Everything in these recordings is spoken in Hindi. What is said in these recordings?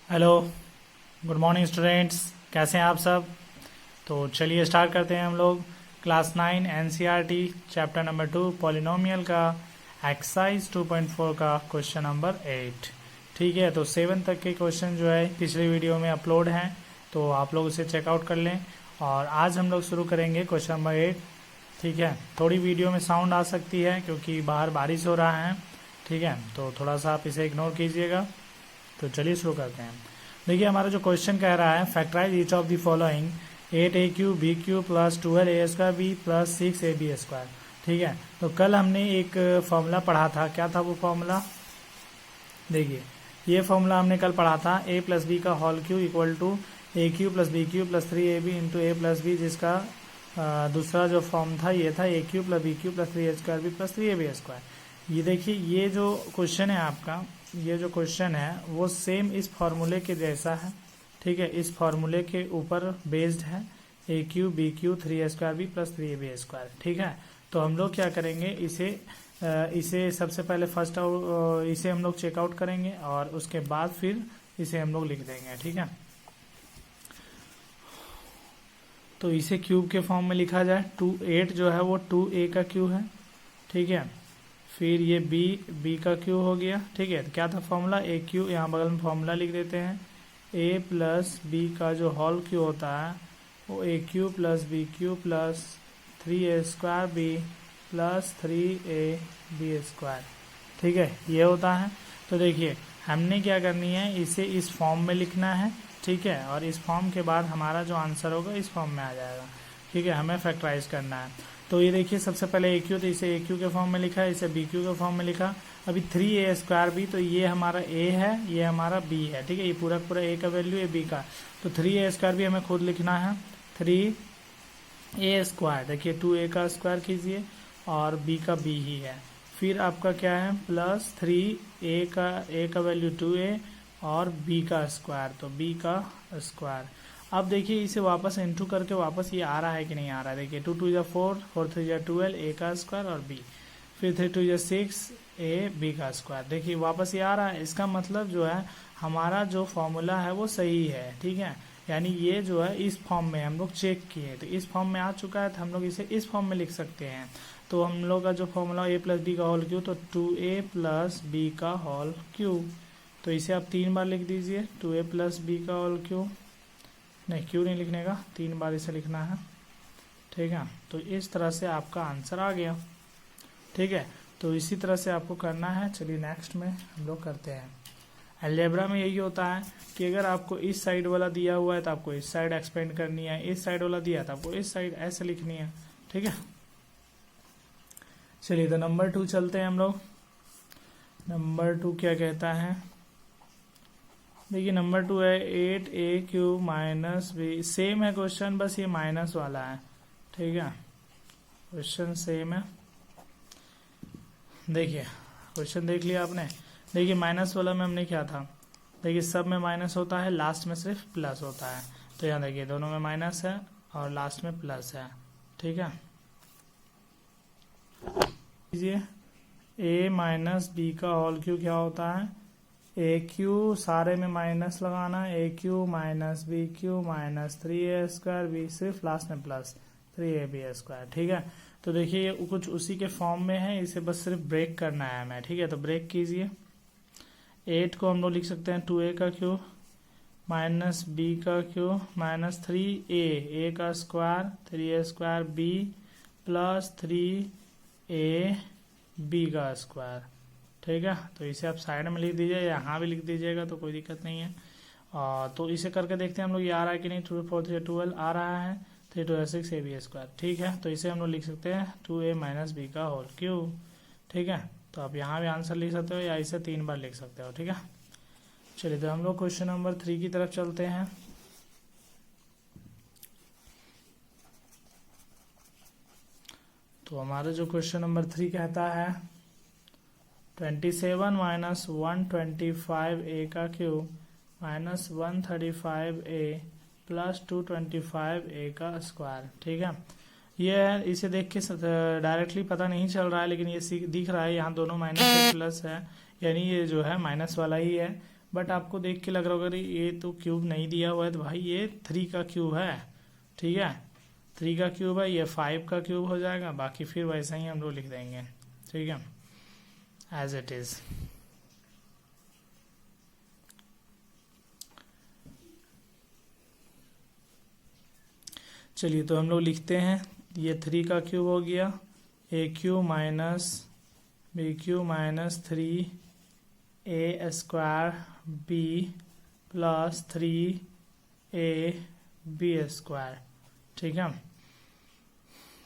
Hello, good morning students. कैसे हैं आप सब? तो चलिए स्टार्ट करते हैं हम लोग class 9 NCERT chapter number 2 polynomial का एक्सरसाइज 2.4 का क्वेश्चन नंबर 8। ठीक है, तो 7 तक के क्वेश्चन जो है पिछली वीडियो में अपलोड हैं, तो आप लोग उसे चेकआउट कर लें। और आज हम लोग शुरू करेंगे क्वेश्चन नंबर 8। ठीक है, थोड़ी वीडियो में साउंड आ सकती है क्योंकि बाहर बारिश हो रहा है। ठीक है, तो थोड़ा सा आप इसे इग्नोर कीजिएगा। तो चलिए शुरू करते हैं। देखिए, हमारा जो क्वेश्चन कह रहा है factorize each of the following 8a³ b³ plus 12a² b plus 6ab²। ठीक है, तो कल हमने एक फॉर्मूला पढ़ा था। क्या था वो फॉर्मूला? देखिए, ये फॉर्मूला हमने कल पढ़ा था a प्लस बी का whole cube equal to a³ plus b³ plus 3ab into a plus b, जिसका दूसरा जो फॉर्म था ये था a³ plus b³ plus 3a² b plus 3ab²। ये देखिए, ये जो क्वेश्चन है आपका, ये जो क्वेश्चन है वो सेम इस फार्मूले के जैसा है। ठीक है, इस फार्मूले के ऊपर बेस्ड है a³ b³ 3a² b plus 3ab²। ठीक है, तो हम लोग क्या करेंगे, इसे सबसे पहले इसे हम लोग चेकआउट करेंगे और उसके बाद फिर इसे हम लोग लिख देंगे। ठीक है, तो इसे क्यूब के फॉर्म में लिखा जाए। 8 जो है वो 2a का क्यूब है। ठीक है, फिर ये b का क्यू हो गया। ठीक है, तो क्या था फॉर्मूला? a³, यहाँ बगल में फॉर्मूला लिख देते हैं। a प्लस बी का जो होल क्यू होता है वो a³ plus b³ plus 3a² b plus 3ab²। ठीक है, ये होता है। तो देखिए, हमने क्या करनी है, इसे इस फॉर्म में लिखना है। ठीक है, और इस फॉर्म के बाद हमारा जो आंसर होगा इस फॉर्म में आ जाएगा। ठीक है, हमें फैक्टराइज करना है। तो ये देखिए, सबसे पहले a³ तो इसे a³ के फॉर्म में लिखा है, इसे b³ के फॉर्म में लिखा। अभी 3a² b, तो ये हमारा a है, ये हमारा b है। ठीक है, ये पूरा पूरा a का वैल्यू है, b का। तो 3a² b हमें खुद लिखना है। 3a², देखिए 2a का स्क्वायर कीजिए और b का b ही है। फिर आपका क्या है, प्लस 3a का वैल्यू 2a और b का स्क्वायर, तो b का स्क्वायर। अब देखिए, इसे वापस इनटू करके वापस ये आ रहा है कि नहीं आ रहा है। देखिए, 2 2 जा 4, 4 3 जा 12, a का स्क्वायर और b, फिर 3 2 जा 6 a b का स्क्वायर। देखिए, वापस ये आ रहा है। इसका मतलब जो है हमारा जो फॉर्मूला है वो सही है। ठीक है, यानी ये जो है इस फॉर्म में हम लोग चेक किए तो इस फॉर्म में आ चुका है, तो हम लोग इसे इस फॉर्म में लिख सकते हैं। तो हम लोग का जो फॉर्मूला a प्लस बी का होल क्यू, तो 2a प्लस बी का होल क्यू, तो इसे आप 3 बार लिख दीजिए। 2a प्लस बी का होल क्यू, नहीं क्यू नहीं लिखने का, 3 बार इसे लिखना है। ठीक है, तो इस तरह से आपका आंसर आ गया। ठीक है, तो इसी तरह से आपको करना है। चलिए नेक्स्ट में हम लोग करते हैं। अलजेब्रा में यही होता है कि अगर आपको इस साइड वाला दिया हुआ है तो आपको इस साइड एक्सपेंड करनी है, इस साइड वाला दिया तो आपको इस साइड ऐसे लिखनी है। ठीक है, चलिए तो नंबर 2 चलते हैं हम लोग। नंबर 2 क्या कहता है? देखिए, नंबर 2 है 8a³ माइनस बी। सेम है क्वेश्चन, बस ये माइनस वाला है। ठीक है, क्वेश्चन सेम है। देखिए, क्वेश्चन देख लिया आपने। देखिए, माइनस वाला में हमने क्या था, देखिए सब में माइनस होता है, लास्ट में सिर्फ प्लस होता है। तो यहाँ देखिए, दोनों में माइनस है और लास्ट में प्लस है। ठीक है, लीजिए a माइनस बी का होल क्यू क्या होता है, a³ सारे में माइनस लगाना, a³ minus b³ minus 3a² b, सिर्फ लास्ट में प्लस 3ab²। ठीक है, तो देखिए ये कुछ उसी के फॉर्म में है, इसे बस सिर्फ ब्रेक करना है हमें। ठीक है, तो ब्रेक कीजिए। 8 को हम लोग लिख सकते हैं 2a का क्यूब माइनस b का क्यूब माइनस 3a का square 3a² b plus 3ab का स्क्वायर। ठीक है, तो इसे आप साइड में लिख दीजिए, यहाँ भी लिख दीजिएगा तो कोई दिक्कत नहीं है। तो इसे करके देखते हैं हम लोग, ये आ रहा है कि नहीं। 2 4 3 12 आ रहा है, 3 2 6 ab²। ठीक है, तो इसे हम लोग लिख सकते हैं 2a माइनस बी का होल क्यूब। ठीक है, तो आप यहाँ भी आंसर लिख सकते हो या इसे 3 बार लिख सकते हो। ठीक है, चलिए तो हम लोग क्वेश्चन नंबर 3 की तरफ चलते हैं। तो हमारा जो क्वेश्चन नंबर 3 कहता है 27 माइनस 125a का cube minus 135a plus 225a का स्क्वायर। ठीक है, ये है, इसे देख के डायरेक्टली पता नहीं चल रहा है, लेकिन ये दिख रहा है यहाँ दोनों माइनस प्लस है, यानी ये जो है माइनस वाला ही है। बट आपको देख के लग रहा होगा ये तो क्यूब नहीं दिया हुआ है, तो भाई ये 3 का क्यूब है, ठीक है, 3 का क्यूब है, ये 5 का क्यूब हो जाएगा, बाकी फिर वैसा ही हम लोग लिख देंगे, ठीक है, एज इट इज। चलिए तो हम लोग लिखते हैं, ये 3 का क्यूब हो गया, A cube minus B cube minus 3 A square B plus 3 A B square, ठीक है,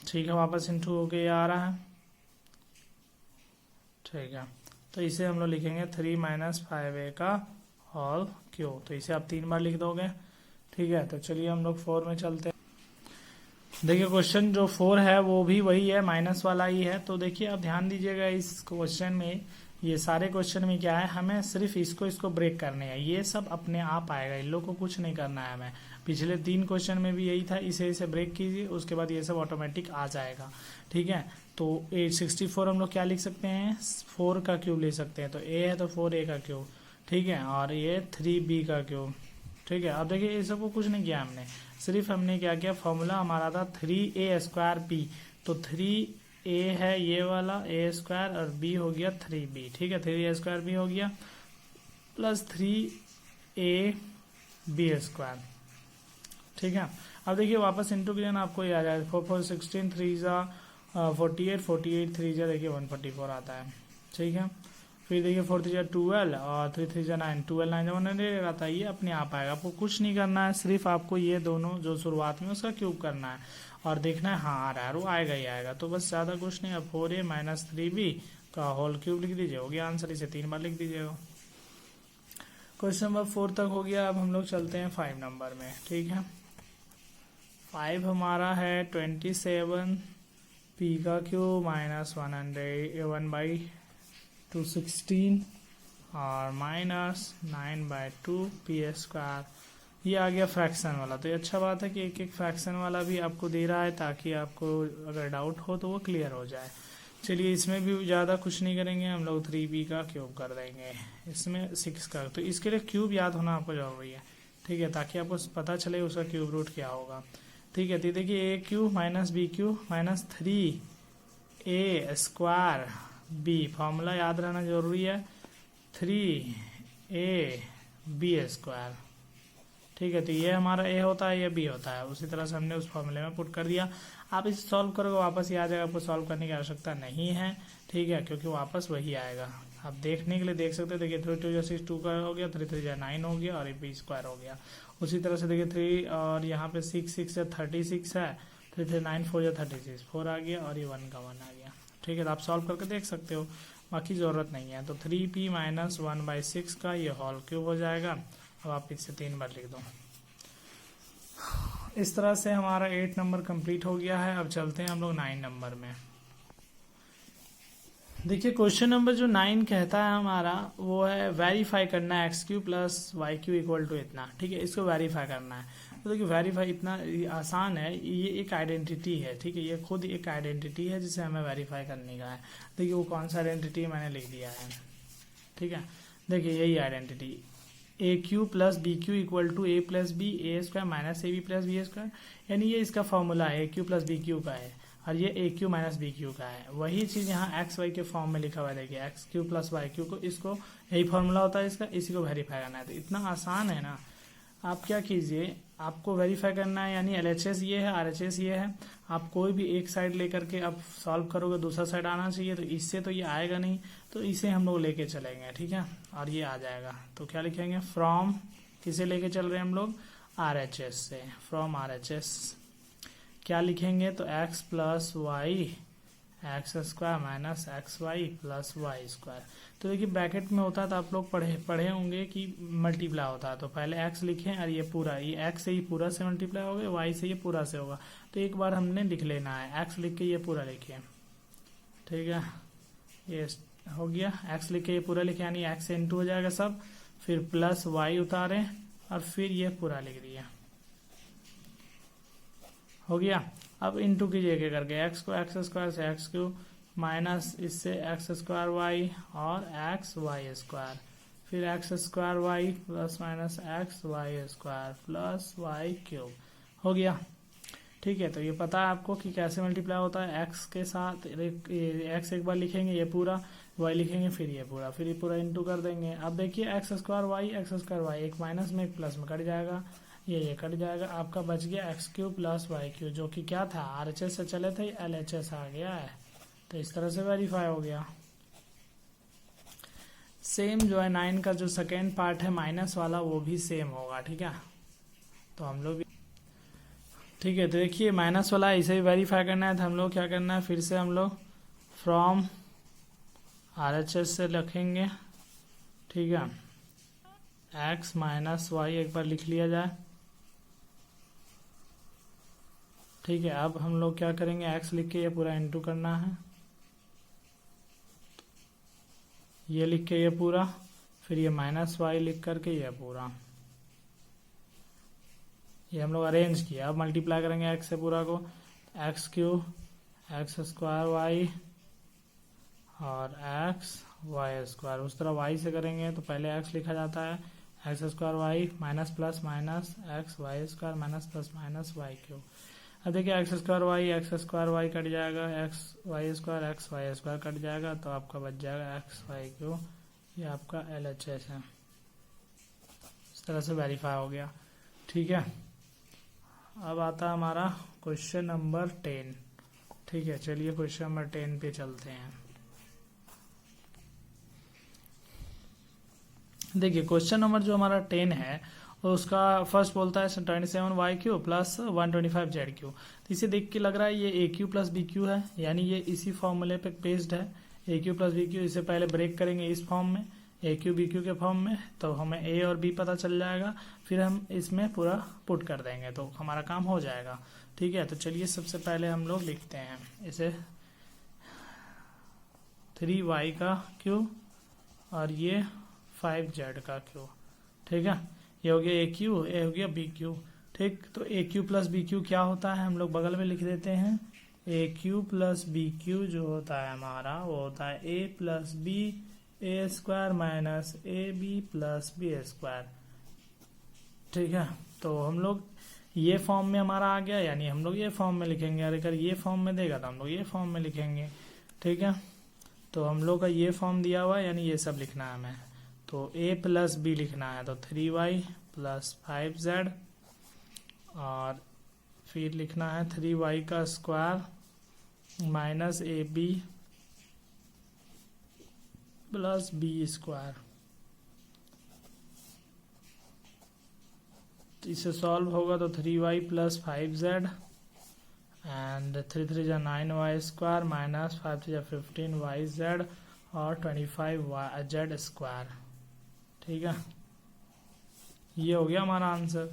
ठीक है, वापस इंटू होके आ रहा है, ठीक है। तो इसे हम लोग लिखेंगे 3 माइनस 5a का होल क्यूब, तो इसे आप 3 बार लिख दोगे, ठीक है। तो चलिए हम लोग 4 में चलते हैं। देखिए क्वेश्चन जो 4 है वो भी वही है, माइनस वाला ही है। तो देखिए आप ध्यान दीजिएगा इस क्वेश्चन में, ये सारे क्वेश्चन में क्या है, हमें सिर्फ इसको ब्रेक करने हैं, ये सब अपने आप आएगा, इन लोग को कुछ नहीं करना है हमें। पिछले 3 क्वेश्चन में भी यही था, इसे ब्रेक कीजिए, उसके बाद ये सब ऑटोमेटिक आ जाएगा, ठीक है। तो 864 हम लोग क्या लिख सकते हैं, 4 का क्यूब ले सकते हैं, तो ए है तो 4a का क्यूब, ठीक है, और ये 3b का क्यूब, ठीक है। अब देखिए ये सबको कुछ नहीं किया हमने, सिर्फ हमने क्या किया, फॉर्मूला हमारा था 3a स्क्वायर b, तो 3a है ये वाला a स्क्वायर और b हो गया 3b, ठीक है, 3a स्क्वायर b हो गया प्लस 3a b स्क्वायर, ठीक है। अब देखिए वापस इंटू के ना आपको ये आ जाएगा 4 4 16 3 जा 48 48 3 जा देखिए 144 आता है, ठीक है। फिर देखिए 4 3 जा 12 और 3 3 जा 9, 12 9 जा 100 आता है, ये अपने आप आएगा, आपको कुछ नहीं करना है, सिर्फ आपको ये दोनों जो शुरुआत में उसका क्यूब करना है और देखना है हाँ आ रहा है, वो आएगा ही आएगा, तो बस ज़्यादा कुछ नहीं। अब 4a माइनस 3b का होल क्यूब लिख दीजिए, हो गया आंसर, इसे 3 बार लिख दीजिएगा। क्वेश्चन नंबर 4 तक हो गया। अब हम लोग चलते हैं 5 नंबर में, ठीक है। 5 हमारा है 27 p का क्यूब माइनस 1/216 और माइनस 9/2 p स्क्वायर, ये आ गया फ्रैक्शन वाला। तो ये अच्छा बात है कि एक एक फ्रैक्शन वाला भी आपको दे रहा है, ताकि आपको अगर डाउट हो तो वो क्लियर हो जाए। चलिए इसमें भी ज़्यादा कुछ नहीं करेंगे, हम लोग 3b का क्यूब कर देंगे, इसमें 6 का, तो इसके लिए क्यूब याद होना आपको जरूरी है, ठीक है, ताकि आपको पता चले उसका क्यूब रूट क्या होगा, ठीक है। तो देखिए a cube minus b cube minus 3a square b, formula याद रहना जरूरी है, 3a b स्क्वायर, ठीक है। तो ये हमारा a होता है, ये b होता है, उसी तरह से हमने उस फॉर्मूले में पुट कर दिया। आप इसे सॉल्व करोगे वापस ही आ जाएगा, आपको सॉल्व करने की आवश्यकता नहीं है, ठीक है, क्योंकि वापस वही आएगा। आप देखने के लिए देख सकते हैं, देखिए 3 2 6 2 का हो गया, 3 3 9 हो गया और ये b स्क्वायर हो गया। उसी तरह से देखिए 3 और यहाँ पे 6 6 है 36 है, 3 3 9 4 या 36 4 आ गया और ये 1 का 1 आ गया, ठीक है। तो आप सॉल्व करके देख सकते हो, बाकी ज़रूरत नहीं है। तो 3p माइनस 1/6 का ये होल क्यूब हो जाएगा। अब आप इससे 3 बार लिख दो। इस तरह से हमारा 8 नंबर कंप्लीट हो गया है। अब चलते हैं हम लोग 9 नंबर में। देखिए क्वेश्चन नंबर जो 9 कहता है हमारा, वो है वेरीफाई करना है x cube plus y cube equal to इतना, ठीक है, इसको वेरीफाई करना है। तो देखिए वेरीफाई इतना आसान है, ये एक आइडेंटिटी है, ठीक है, ये खुद एक आइडेंटिटी है जिसे हमें वेरीफाई करने का है। देखिए वो कौन सा आइडेंटिटी मैंने लिख दिया है, ठीक है। देखिए यही identity, a cube plus b cube equal to a plus b a square minus a b plus b square, यानी ये इसका फॉर्मूला है, a cube plus b cube का है और ये a cube minus B cube का है। वही चीज यहाँ एक्स वाई के फॉर्म में लिखा हुआ है, देखिए x cube plus y cube को, इसको यही फॉर्मूला होता है इसका, इसी को वेरीफाई करना है। तो इतना आसान है ना। आप क्या कीजिए, आपको वेरीफाई करना है, यानी LHS ये है, RHS ये है, आप कोई भी एक साइड लेकर के आप सॉल्व करोगे, दूसरा साइड आना चाहिए, तो इससे तो ये आएगा नहीं, तो इसे हम लोग लेके चलेंगे, ठीक है, और ये आ जाएगा। तो क्या लिखेंगे, फ्रॉम किसे लेके चल रहे हैं हम लोग, RHS से, फ्रॉम RHS क्या लिखेंगे, तो x plus y x square minus x y plus y square. तो देखिए ब्रैकेट में होता है तो आप लोग पढ़े होंगे कि मल्टीप्लाई होता है, तो पहले x लिखें और ये पूरा, ये x से ही पूरा से मल्टीप्लाई होगा, y से ये पूरा से होगा, तो एक बार हमने लिख लेना है, x लिख के ये पूरा लिखिए, ठीक है, ये हो गया, x लिख के ये पूरा लिखे, यानी x से इंटू हो जाएगा सब, फिर प्लस y उतारें और फिर ये पूरा लिख दिया, हो गया। अब इंटू कीजिए क्या करके, x को एक्स स्क्वायर से x क्यू माइनस इससे एक्स स्क्वायर वाई और एक्स वाई स्क्वायर, फिर x square y plus minus x y square plus y cube हो गया। ठीक है, तो ये पता है आपको कि कैसे मल्टीप्लाई होता है। एक्स के साथ एक्स एक बार लिखेंगे ये पूरा, वाई लिखेंगे फिर ये पूरा इंटू कर देंगे। अब देखिए एक्स स्क्वायर वाई एक माइनस में एक प्लस में कट जाएगा, ये कट जाएगा, आपका बच गया x cube plus y cube, जो कि क्या था RHS से चले थे, LHS आ गया है। तो इस तरह से वेरीफाई हो गया। सेम जो है 9 का जो सेकेंड पार्ट है माइनस वाला वो भी सेम होगा। ठीक है, तो हम लोग ठीक है, तो देखिए माइनस वाला इसे ही वेरीफाई करना है, तो हम लोग क्या करना है, फिर से हम लोग फ्रॉम RHS से लिखेंगे। ठीक है, x माइनस वाई एक बार लिख लिया जाए। ठीक है, अब हम लोग क्या करेंगे, x लिख के ये पूरा इंटू करना है, ये लिख के ये पूरा, फिर ये माइनस वाई लिख करके ये पूरा, ये हम लोग अरेंज किया। अब मल्टीप्लाई करेंगे x से पूरा को, x cube x square y और एक्स वाई स्क्वायर। उस तरह y से करेंगे तो पहले x लिखा जाता है, x square y minus plus minus x y square minus plus minus y cube. अब देखिए एक्स स्क्वायर वाई कट जाएगा, एक्स वाई स्क्वायर कट जाएगा, तो आपका बच जाएगा एक्स वाई क्यूब, ये आपका LHS है। इस तरह से वेरीफाई हो गया। ठीक है, अब आता है हमारा क्वेश्चन नंबर 10। ठीक है, चलिए क्वेश्चन नंबर 10 पे चलते हैं। देखिए क्वेश्चन नंबर जो हमारा 10 है उसका फर्स्ट बोलता है 27y³ प्लस 125z³। तो इसे देख के लग रहा है ये AQ प्लस BQ है, यानी ये इसी फॉर्मूले पे बेस्ड है। AQ प्लस BQ, इसे पहले ब्रेक करेंगे इस फॉर्म में, AQ BQ के फॉर्म में, तो हमें A और B पता चल जाएगा, फिर हम इसमें पूरा पुट कर देंगे तो हमारा काम हो जाएगा। ठीक है, तो चलिए सबसे पहले हम लोग लिखते हैं इसे 3y³ और ये 5z³। ठीक है, ये हो गया AQ, ये हो गया BQ। ठीक, तो AQ प्लस BQ क्या होता है हम लोग बगल में लिख देते हैं। AQ प्लस BQ जो होता है हमारा वो होता है A plus B A² minus AB plus B²। ठीक है, तो हम लोग ये फॉर्म में हमारा आ गया, यानी हम लोग ये फॉर्म में लिखेंगे, और अगर ये फॉर्म में देगा तो हम लोग ये फॉर्म में लिखेंगे। ठीक है, तो हम लोग का ये फॉर्म दिया हुआ है, यानी ये सब लिखना है हमें, तो A प्लस B लिखना है, तो 3y प्लस 5z, और फिर लिखना है 3y का square minus AB plus B²। इसे सॉल्व होगा तो 3y प्लस 5z एंड 3 3 जा 9y² माइनस 5 3 जा 15yz और 25z²। ठीक है, ये हो गया हमारा आंसर।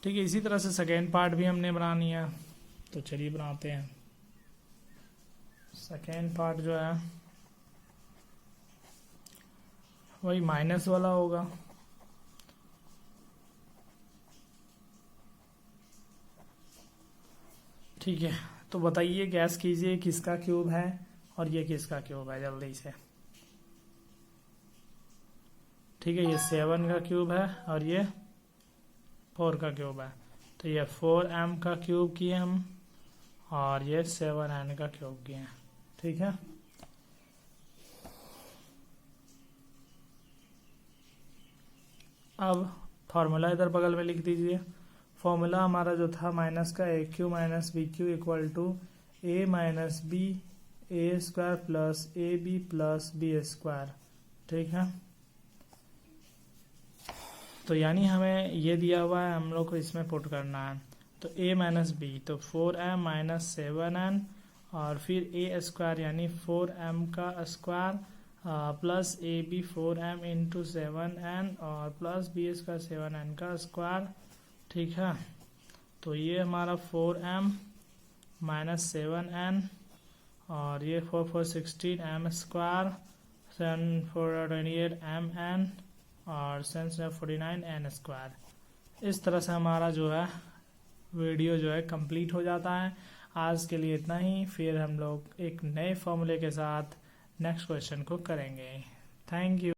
ठीक है, इसी तरह से सेकेंड पार्ट भी हमने बनानी है, तो चलिए बनाते हैं। सेकेंड पार्ट जो है वही माइनस वाला होगा। ठीक है, तो बताइए, गैस कीजिए किसका क्यूब है और ये किसका क्यूब है जल्दी से। ठीक है, ये 7 का क्यूब है और ये 4 का क्यूब है, तो ये 4m का क्यूब किए हम और ये 7n का क्यूब किए हैं। ठीक है, अब फॉर्मूला इधर बगल में लिख दीजिए। फॉर्मूला हमारा जो था माइनस का AQ minus BQ equal to A minus B A² plus AB plus B²। ठीक है, तो यानी हमें ये दिया हुआ है, हम लोग को इसमें पुट करना है, तो A माइनस B तो 4m माइनस 7n और फिर A² यानी 4m का square plus AB 4m into 7n और प्लस B² 7n का स्क्वायर। ठीक है, तो ये हमारा 4m माइनस 7n और ये 4 4 16m स्क्वायर 7 4 28 mn और 7 49n²। इस तरह से हमारा जो है वीडियो जो है कंप्लीट हो जाता है। आज के लिए इतना ही, फिर हम लोग एक नए फॉर्मूले के साथ नेक्स्ट क्वेश्चन को करेंगे। Thank you.